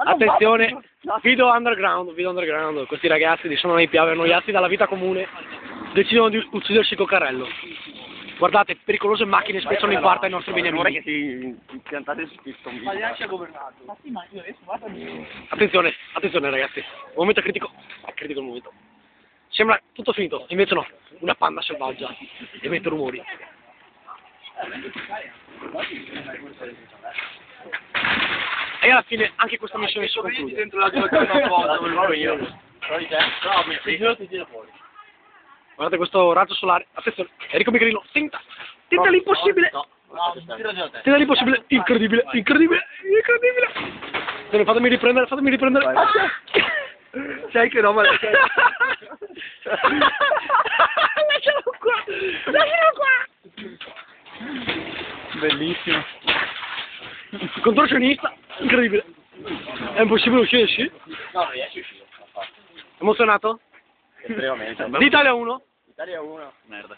Attenzione, video underground, questi ragazzi sono annoiati dalla vita comune, decidono di uccidersi col carrello. Guardate, pericolose macchine spezzano in parte i nostri beniamini. Che si piantate su questo video. Ma neanche governato. Ma sì, ma io adesso guarda. Attenzione ragazzi, momento critico il momento. Sembra tutto finito, invece no, una panda selvaggia emette rumori. E alla fine anche questa missione si conclude. Dentro la tua casa io. Guardate questo raggio solare, attenzione, Enrico Michelino, tenta l'impossibile! Tenta l'impossibile, incredibile! Fatemi riprendere! Sai che no, ma Lascialo qua! bellissimo. Contorsionista, incredibile! È impossibile uscire, sì? No, riesci a uscire. Emozionato? Estremamente. L'Italia 1? Italia 1. Merda.